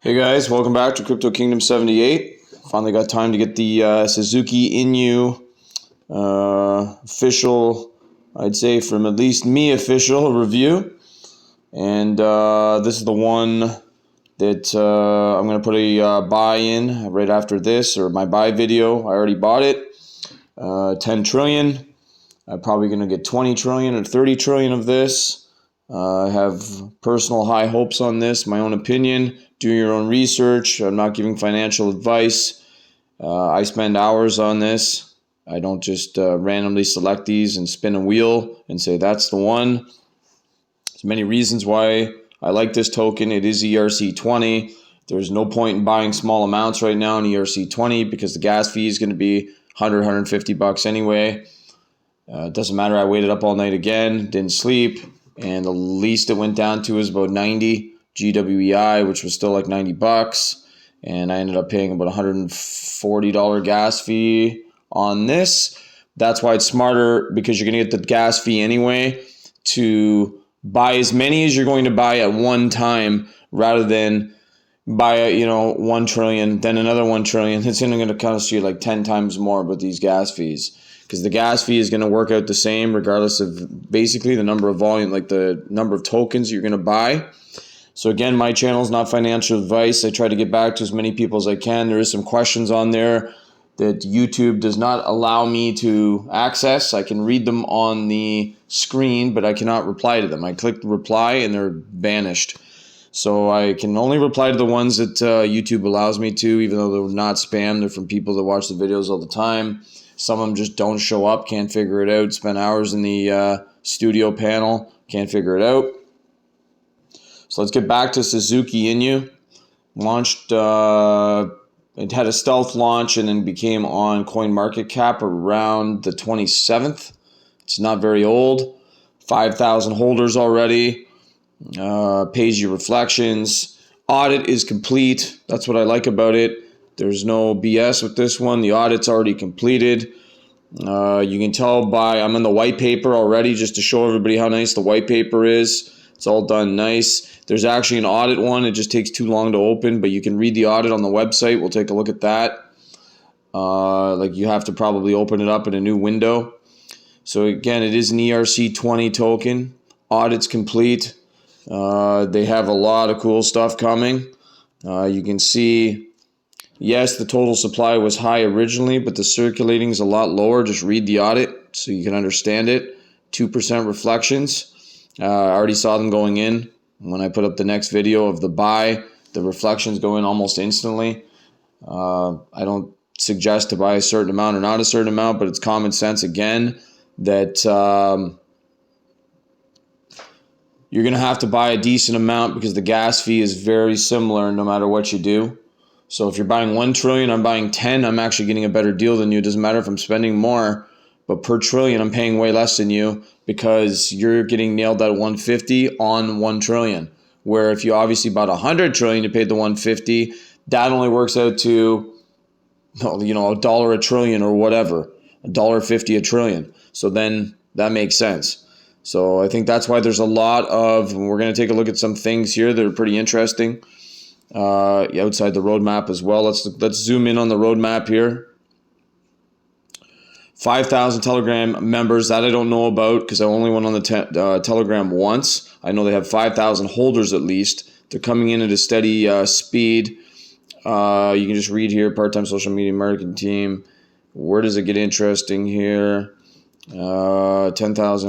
Hey guys, welcome back to Crypto Kingdom 78. Finally got time to get the TSUZUKI INU official, I'd say from at least me, official review. And this is the one that I'm going to put a buy in right after this, or my buy video. I already bought it. 10 trillion. I'm probably going to get 20 trillion or 30 trillion of this. I have personal high hopes on this, my own opinion. Do your own research. I'm not giving financial advice. I spend hours on this. I don't just randomly select these and spin a wheel and say that's the one. There's many reasons why I like this token. It is ERC20. There's no point in buying small amounts right now in ERC20 because the gas fee is going to be 100, 150 bucks anyway. It doesn't matter. I waited up all night again, didn't sleep. And the least it went down to is about 90 GWEI, which was still like 90 bucks. And I ended up paying about $140 gas fee on this. That's why it's smarter, because you're going to get the gas fee anyway, to buy as many as you're going to buy at one time rather than buy 1 trillion, then another 1 trillion. It's going to cost you like 10 times more with these gas fees. Because the gas fee is going to work out the same regardless of basically the number of volume, like the number of tokens you're going to buy. So again, my channel is not financial advice. I try to get back to as many people as I can. There is some questions on there that YouTube does not allow me to access. I can read them on the screen, but I cannot reply to them. I click reply and they're banished. So I can only reply to the ones that YouTube allows me to, even though they're not spam. They're from people that watch the videos all the time. Some of them just don't show up, can't figure it out, spend hours in the studio panel, can't figure it out. So let's get back to TSUZUKI INU. Launched, it had a stealth launch and then became on CoinMarketCap around the 27th. It's not very old. 5,000 holders already. Pays you reflections. Audit is complete. That's what I like about it. There's no BS with this one. The audit's already completed. You can tell by, I'm in the white paper already, just to show everybody how nice the white paper is. It's all done nice. There's actually an audit one. It just takes too long to open, but you can read the audit on the website. We'll take a look at that. Like you have to probably open it up in a new window. So again, it is an ERC20 token. Audit's complete. They have a lot of cool stuff coming. You can see, yes, the total supply was high originally, but the circulating is a lot lower. Just read the audit so you can understand it. 2% reflections. I already saw them going in. When I put up the next video of the buy, the reflections go in almost instantly. I don't suggest to buy a certain amount or not a certain amount, but it's common sense again that you're going to have to buy a decent amount because the gas fee is very similar no matter what you do. So if you're buying 1 trillion, I'm buying 10, I'm actually getting a better deal than you. It doesn't matter if I'm spending more, but per trillion, I'm paying way less than you because you're getting nailed at 150 on 1 trillion. Where if you obviously bought 100 trillion, you paid the 150, that only works out to, $1 a trillion or whatever, $1.50 a trillion. So then that makes sense. So I think that's why there's a lot of, we're going to take a look at some things here that are pretty interesting. Outside the roadmap as well. Let's zoom in on the roadmap here. 5,000 Telegram members, that I don't know about because I only went on the Telegram once. I know they have 5,000 holders at least. They're coming in at a steady speed. You can just read here, part-time social media marketing team. Where does it get interesting here? 10,000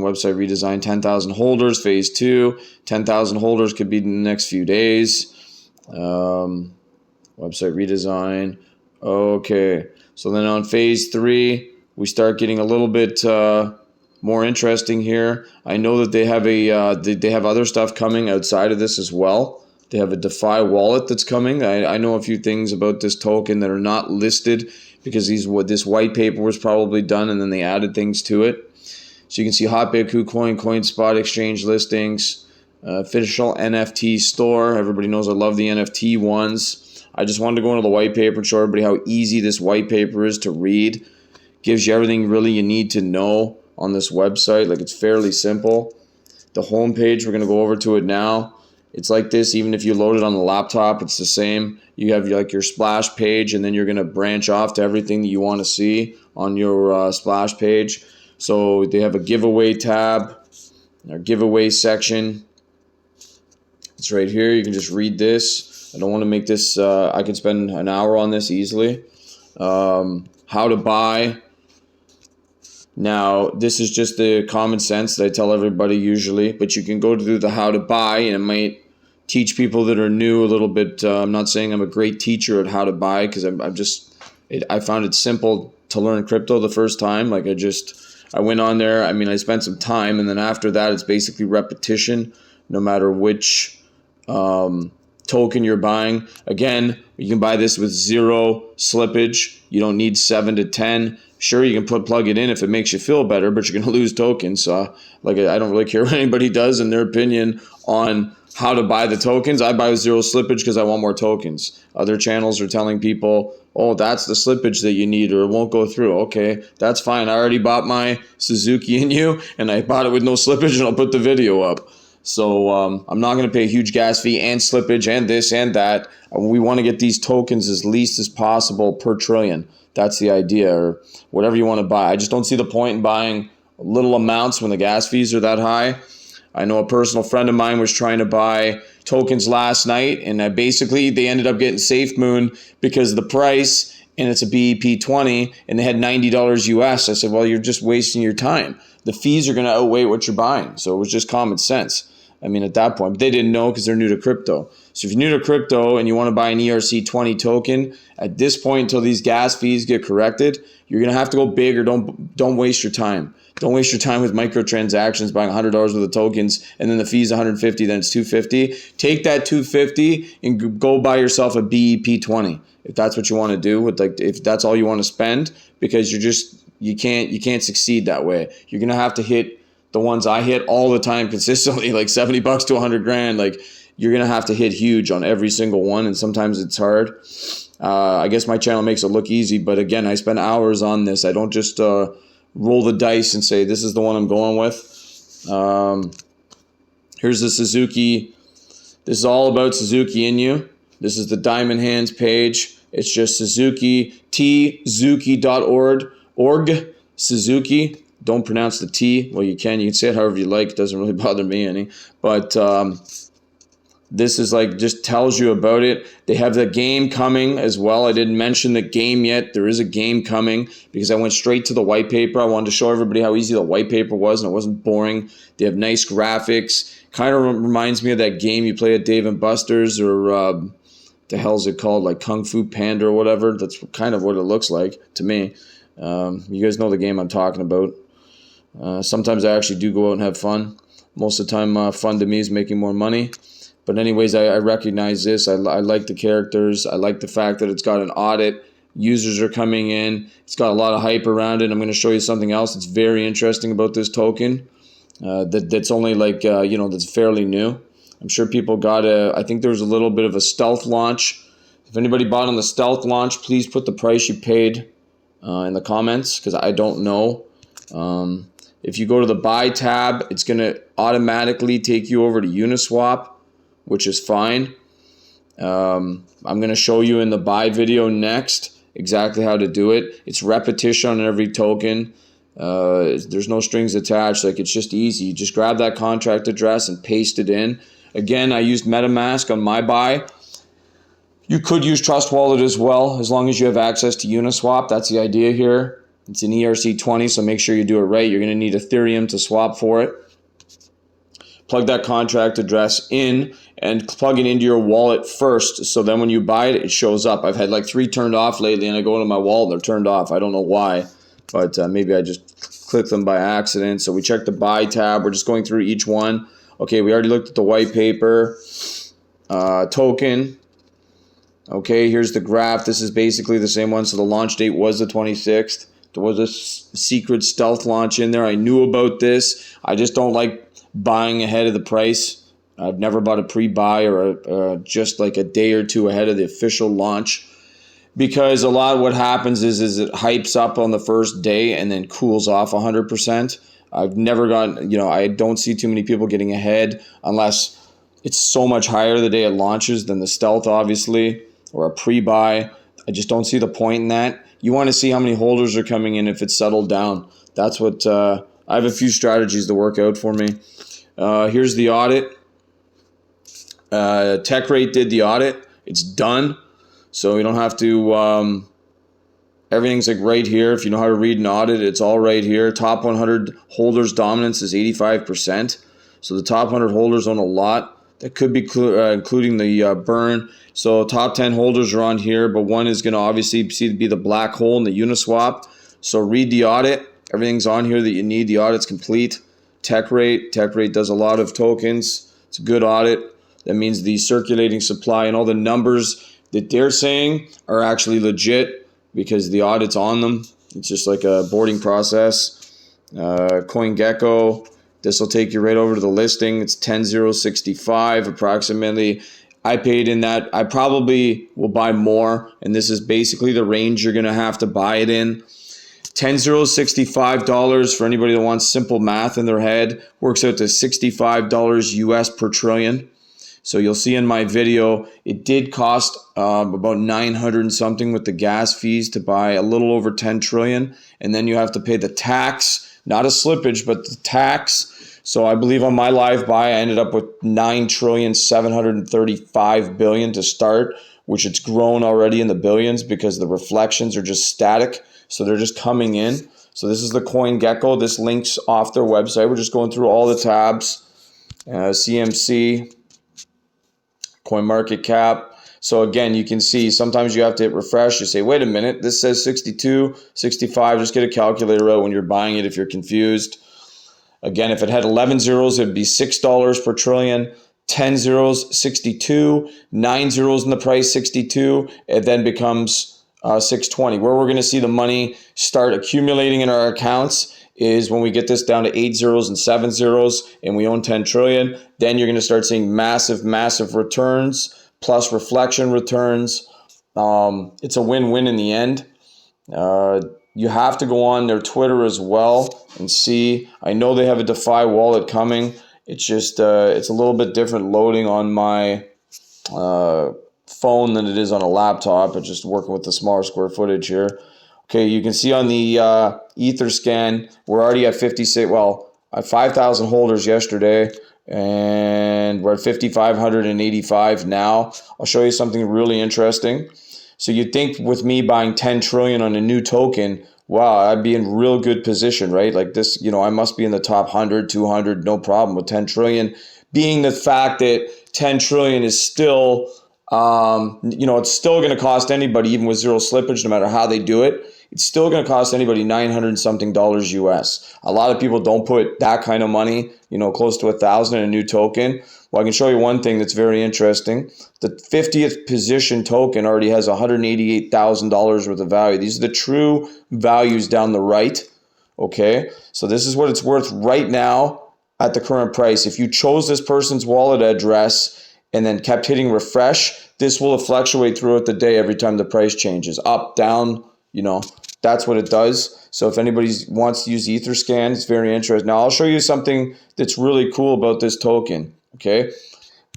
website redesign, 10,000 holders, phase 2. 10,000 holders could be in the next few days. Website redesign. Okay, so then on phase 3 we start getting a little bit more interesting here. I know that they have they have other stuff coming outside of this as well. They have a DeFi wallet that's coming. I know a few things about this token that are not listed because this white paper was probably done and then they added things to it. So you can see Hot Bitcoin, CoinSpot exchange listings, official NFT store. Everybody knows I love the NFT ones. I just wanted to go into the white paper and show everybody how easy this white paper is to read. Gives you everything really you need to know on this website. Like, it's fairly simple. The home page, we're going to go over to it now. It's like this even if you load it on the laptop. It's the same. You have like your splash page, and then you're going to branch off to everything that you want to see on your splash page. So they have a giveaway tab, or giveaway section. It's right here. You can just read this. I don't want to make this, I could spend an hour on this easily. How to buy. Now, this is just the common sense that I tell everybody usually, but you can go to the how to buy, and it might teach people that are new a little bit. I'm not saying I'm a great teacher at how to buy, because I found it simple to learn crypto the first time. Like I went on there. I mean, I spent some time, and then after that, it's basically repetition, no matter which token you're buying. Again, you can buy this with 0 slippage. You don't need 7 to 10. Sure, you can plug it in if it makes you feel better, but you're going to lose tokens. I don't really care what anybody does in their opinion on how to buy the tokens. I buy with 0 slippage because I want more tokens. Other channels are telling people, oh, that's the slippage that you need, or it won't go through. Okay, that's fine. I already bought my Tsuzuki Inu, and I bought it with no slippage, and I'll put the video up. So I'm not going to pay a huge gas fee and slippage and this and that. We want to get these tokens as least as possible per trillion. That's the idea, or whatever you want to buy. I just don't see the point in buying little amounts when the gas fees are that high. I know a personal friend of mine was trying to buy tokens last night, and basically they ended up getting SafeMoon because of the price, and it's a BEP20, and they had $90 US. I said, well, you're just wasting your time. The fees are going to outweigh what you're buying. So it was just common sense. I mean, at that point, but they didn't know because they're new to crypto. So if you're new to crypto and you want to buy an ERC20 token, at this point until these gas fees get corrected, you're going to have to go big, or don't waste your time. Don't waste your time with microtransactions buying $100 worth of tokens, and then the fee's $150, then it's $250. Take that $250 and go buy yourself a BEP20 if that's what you want to do. If that's all you want to spend, because you can't succeed that way. You're going to have to hit the ones I hit all the time consistently, like $70 to $100,000. Like, you're going to have to hit huge on every single one, and sometimes it's hard. I guess my channel makes it look easy, but again, I spend hours on this. I don't just roll the dice and say, this is the one I'm going with. Here's the Suzuki. This is all about Suzuki Inu. This is the Diamond Hands page. It's just Suzuki, tsuzuki.org, Suzuki. Don't pronounce the T. Well, you can say it however you like. It doesn't really bother me any. But this is just tells you about it. They have the game coming as well. I didn't mention the game yet. There is a game coming because I went straight to the white paper. I wanted to show everybody how easy the white paper was, and it wasn't boring. They have nice graphics. Kind of reminds me of that game you play at Dave & Buster's, or the hell's it called? Like Kung Fu Panda or whatever. That's kind of what it looks like to me. You guys know the game I'm talking about. Sometimes I actually do go out and have fun. Most of the time, fun to me is making more money. But anyways, I recognize this. I like the characters. I like the fact that it's got an audit. Users are coming in. It's got a lot of hype around it. I'm going to show you something else that's very interesting about this token. That's only that's fairly new. I'm sure people I think there was a little bit of a stealth launch. If anybody bought on the stealth launch, please put the price you paid in the comments, because I don't know. If you go to the buy tab, it's going to automatically take you over to Uniswap, which is fine. I'm going to show you in the buy video next exactly how to do it. It's repetition on every token. There's no strings attached. It's just easy. You just grab that contract address and paste it in. Again, I used MetaMask on my buy. You could use Trust Wallet as well, as long as you have access to Uniswap. That's the idea here. It's an ERC20, so make sure you do it right. You're going to need Ethereum to swap for it. Plug that contract address in and plug it into your wallet first, so then when you buy it, it shows up. I've had 3 turned off lately, and I go into my wallet and they're turned off. I don't know why, but maybe I just clicked them by accident. So we check the buy tab. We're just going through each one. Okay, we already looked at the white paper. Token. Okay, here's the graph. This is basically the same one. So the launch date was the 26th. There was a secret stealth launch in there. I knew about this. I just don't like buying ahead of the price. I've never bought a pre-buy or just a day or two ahead of the official launch, because a lot of what happens is it hypes up on the first day and then cools off 100%. I've never gotten, I don't see too many people getting ahead unless It's so much higher the day it launches than the stealth, obviously, or a pre-buy. I just don't see the point in that. You want to see how many holders are coming in if it's settled down. That's what I have a few strategies to work out for me. Here's the audit. TechRate did the audit. It's done. So you don't have to, everything's like right here. If you know how to read an audit, it's all right here. Top 100 holders dominance is 85%. So the top 100 holders own a lot. That could be including the burn. So top 10 holders are on here, but one is going to obviously be the black hole in the Uniswap. So read the audit. Everything's on here that you need. The audit's complete. TechRate does a lot of tokens. It's a good audit. That means the circulating supply and all the numbers that they're saying are actually legit because the audit's on them. It's just like a boarding process. CoinGecko. This will take you right over to the listing. It's 10.065 approximately. I paid in that. I probably will buy more, and this is basically the range you're going to have to buy it in. $10.65 for anybody that wants simple math in their head. Works out to $65 US per trillion. So you'll see in my video, it did cost about 900 and something with the gas fees to buy a little over 10 trillion. And then you have to pay the tax, not a slippage, but the tax. So I believe on my live buy, I ended up with 9,735 billion to start, which it's grown already in the billions because the reflections are just static. So they're just coming in. So this is the CoinGecko. This links off their website. We're just going through all the tabs. CMC. CoinMarketCap. So again, you can see sometimes you have to hit refresh. You say, wait a minute, this says 62, 65. Just get a calculator out when you're buying it if you're confused. Again, if it had 11 zeros, it'd be $6 per trillion. 10 zeros, 62. 9 zeros in the price, 62. It then becomes 620. Where we're going to see the money start accumulating in our accounts is when we get this down to 8 zeros and 7 zeros and we own 10 trillion, then you're going to start seeing massive returns plus reflection returns. It's a win-win in the end. You have to go on their Twitter as well and see. I know they have a DeFi wallet coming. It's just, it's a little bit different loading on my phone than it is on a laptop. It's just working with the smaller square footage here. Okay, you can see on the Etherscan, we're already at 56, well, at 5,000 holders yesterday, and we're at 5,585 now. I'll show you something really interesting. So you'd think with me buying 10 trillion on a new token, wow, I'd be in real good position, right? Like this, you know, I must be in the top 100, 200, no problem with 10 trillion. Being the fact that 10 trillion is still, you know, it's still going to cost anybody, even with zero slippage, no matter how they do it, it's still going to cost anybody 900 and something dollars US. A lot of people don't put that kind of money, you know, close to 1,000 in a new token. Well, I can show you one thing that's very interesting. The 50th position token already has $188,000 worth of value. These are the true values down the right. Okay, so this is what it's worth right now at the current price. If you chose this person's wallet address and then kept hitting refresh, this will fluctuate throughout the day every time the price changes. Up, down, you know, that's what it does. So if anybody wants to use Etherscan, it's very interesting. Now I'll show you something that's really cool about this token. Okay,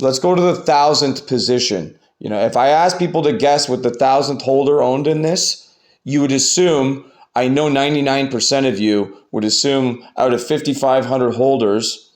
let's go to the 1,000th position. You know, if I ask people to guess what the 1,000th holder owned in this, you would assume, I know 99% of you would assume out of 5,500 holders,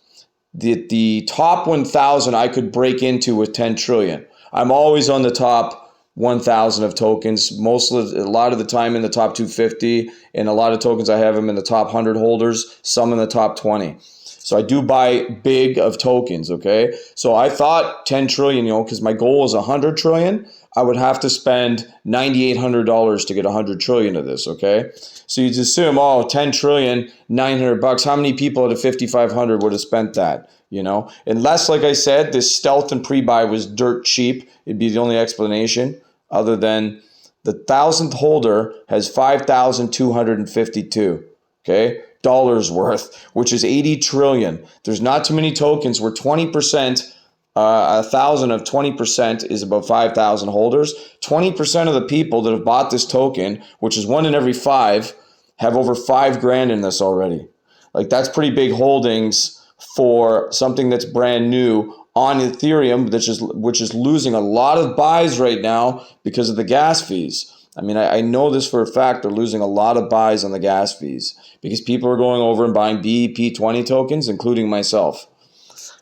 the top 1,000 I could break into with 10 trillion. I'm always on the top 1,000 of tokens, a lot of the time in the top 250, and a lot of tokens I have them in the top 100 holders, some in the top 20. So I do buy big of tokens, okay? So I thought 10 trillion, you know, because my goal is 100 trillion, I would have to spend $9,800 to get 100 trillion of this, okay? So you just assume, oh, 10 trillion, 900 bucks. How many people at a 5,500 would have spent that, you know? Unless, like I said, this stealth and pre-buy was dirt cheap. It'd be the only explanation, other than the 1,000th holder has 5,252, okay? Dollars worth, which is 80 trillion. There's not too many tokens where 20%, 1,000 of 20% is about 5,000 holders. 20% of the people that have bought this token, which is 1 in every 5, have over $5,000 in this already. Like, that's pretty big holdings for something that's brand new on Ethereum, which is losing a lot of buys right now because of the gas fees. I mean, I know this for a fact. They're losing a lot of buys on the gas fees because people are going over and buying BEP20 tokens, including myself.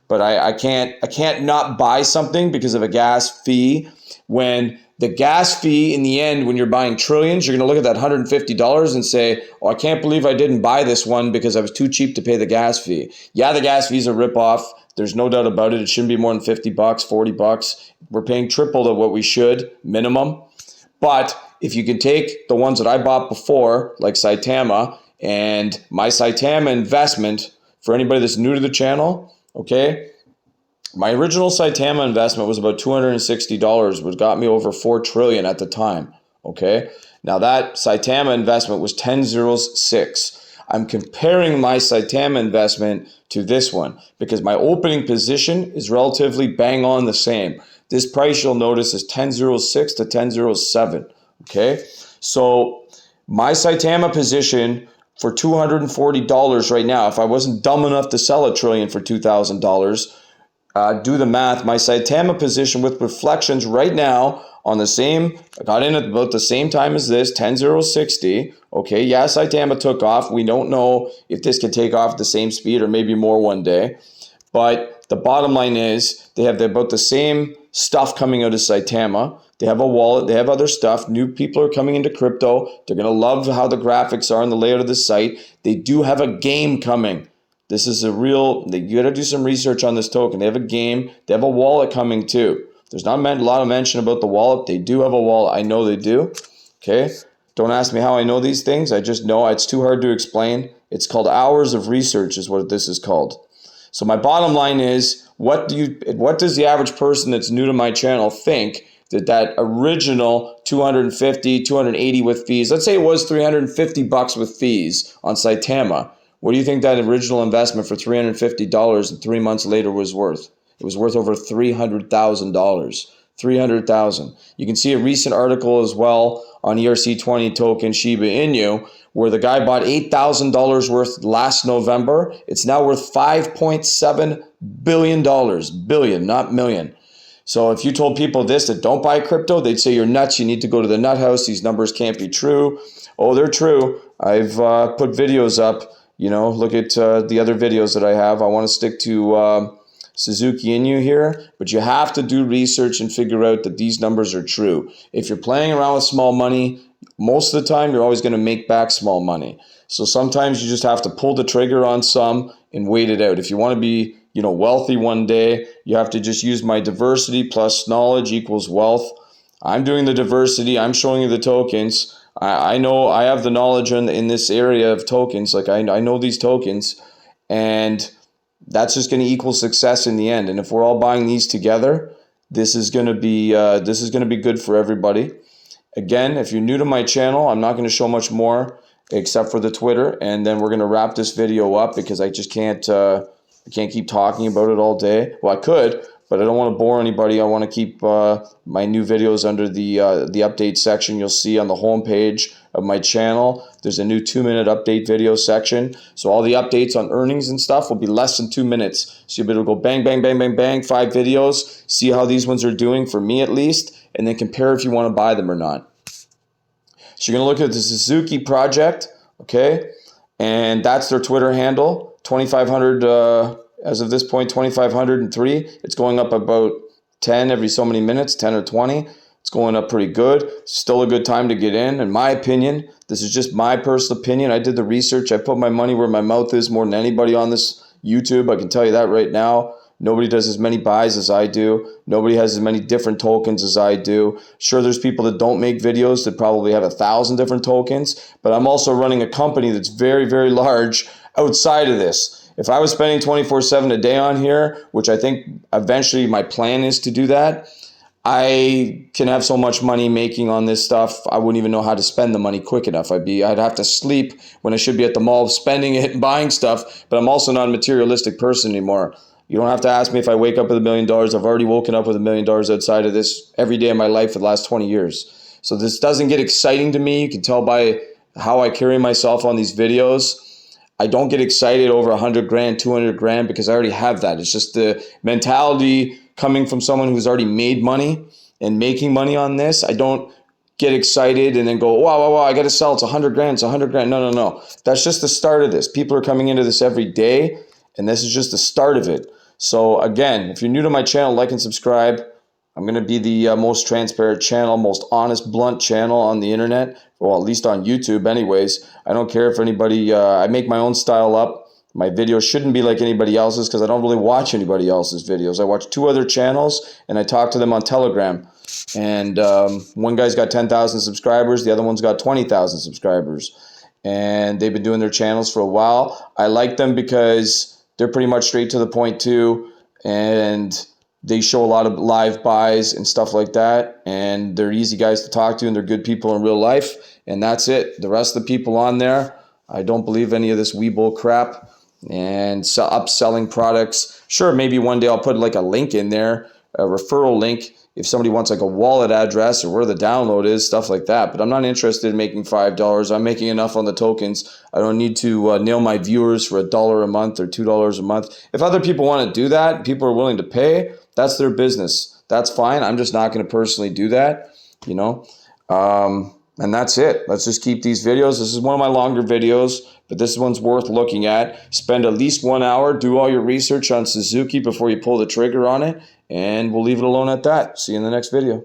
But I can't not buy something because of a gas fee. When the gas fee in the end, when you're buying trillions, you're going to look at that $150 and say, oh, I can't believe I didn't buy this one because I was too cheap to pay the gas fee. Yeah, the gas fees are ripoff. There's no doubt about it. It shouldn't be more than $50, $40. We're paying triple of what we should, minimum. But if you can take the ones that I bought before, like Saitama, and my Saitama investment, for anybody that's new to the channel, okay, my original Saitama investment was about $260, which got me over 4 trillion at the time, okay? Now that Saitama investment was 10.06. I'm comparing my Saitama investment to this one because my opening position is relatively bang on the same. This price you'll notice is 10.06 to 10.07, okay? So my Saitama position for $240 right now, if I wasn't dumb enough to sell a trillion for $2,000, do the math. My Saitama position with reflections right now on the same, I got in at about the same time as this, 10.060. Okay, yeah, Saitama took off. We don't know if this can take off at the same speed or maybe more one day. But the bottom line is they have about the same stuff coming out of Saitama. They have a wallet. They have other stuff. New people are coming into crypto. They're going to love how the graphics are and the layout of the site. They do have a game coming. This is a real, you got to do some research on this token. They have a game. They have a wallet coming too. There's not a lot of mention about the wallet. They do have a wallet. I know they do. Okay. Don't ask me how I know these things. I just know it's too hard to explain. It's called hours of research is what this is called. So my bottom line is, what does the average person that's new to my channel think that original 250, 280 with fees, let's say it was $350 with fees on Saitama. What do you think that original investment for $350 and 3 months later was worth? It was worth over $300,000. $300,000. You can see a recent article as well on ERC20 token Shiba Inu, where the guy bought $8,000 worth last November. It's now worth $5.7 billion. Billion, not million. So if you told people this, that don't buy crypto, they'd say you're nuts. You need to go to the nut house. These numbers can't be true. Oh, they're true. I've put videos up. You know, look at the other videos that I have. I want to stick to Tsuzuki Inu here, but you have to do research and figure out that these numbers are true. If you're playing around with small money, most of the time you're always going to make back small money. So sometimes you just have to pull the trigger on some and wait it out. If you want to be, you know, wealthy one day, you have to just use my diversity plus knowledge equals wealth. I'm doing the diversity. I'm showing you the tokens. I know I have the knowledge in this area of tokens. Like I know these tokens, and that's just going to equal success in the end. And if we're all buying these together, this is going to be good for everybody. Again, if you're new to my channel, I'm not going to show much more except for the Twitter, and then we're going to wrap this video up because I just can't keep talking about it all day. Well, I could, but I don't want to bore anybody. I want to keep my new videos under the update section. You'll see on the home page of my channel, there's a new 2-minute update video section. So all the updates on earnings and stuff will be less than 2 minutes. So you'll be able to go bang, bang, bang, bang, bang, 5 videos, see how these ones are doing for me at least, and then compare if you want to buy them or not. So you're going to look at the Suzuki project, okay? And that's their Twitter handle, 2,500, as of this point, 2,503. It's going up about 10 every so many minutes, 10 or 20. It's going up pretty good. Still a good time to get in my opinion. This is just my personal opinion. I did the research. I put my money where my mouth is more than anybody on this YouTube. I can tell you that right now. Nobody does as many buys as I do. Nobody has as many different tokens as I do. Sure, there's people that don't make videos that probably have 1,000 different tokens, but I'm also running a company that's very, very large outside of this. If I was spending 24/7 a day on here, which I think eventually my plan is to do that, I can have so much money making on this stuff, I wouldn't even know how to spend the money quick enough. I'd have to sleep when I should be at the mall spending it and buying stuff, but I'm also not a materialistic person anymore. You don't have to ask me if I wake up with $1 million. I've already woken up with $1 million outside of this every day of my life for the last 20 years. So this doesn't get exciting to me. You can tell by how I carry myself on these videos. I don't get excited over 100 grand, 200 grand, because I already have that. It's just the mentality coming from someone who's already made money and making money on this. I don't get excited and then go, wow, I got to sell. It's 100 grand. It's 100 grand. No. That's just the start of this. People are coming into this every day, and this is just the start of it. So again, if you're new to my channel, like and subscribe. I'm going to be the most transparent channel, most honest, blunt channel on the internet. Well, at least on YouTube anyways. I don't care if anybody, I make my own style up. My videos shouldn't be like anybody else's because I don't really watch anybody else's videos. I watch 2 other channels and I talk to them on Telegram. And one guy's got 10,000 subscribers. The other one's got 20,000 subscribers. And they've been doing their channels for a while. I like them because they're pretty much straight to the point too. And they show a lot of live buys and stuff like that. And they're easy guys to talk to and they're good people in real life. And that's it. The rest of the people on there, I don't believe any of this Webull crap and upselling products. Sure, maybe one day I'll put like a link in there, a referral link, if somebody wants like a wallet address or where the download is, stuff like that. But I'm not interested in making $5. I'm making enough on the tokens. I don't need to nail my viewers for $1 a month or $2 a month. If other people want to do that, people are willing to pay, that's their business. That's fine. I'm just not going to personally do that, you know. And that's it. Let's just keep these videos. This is one of my longer videos, but this one's worth looking at. Spend at least 1 hour, do all your research on Suzuki before you pull the trigger on it, and we'll leave it alone at that. See you in the next video.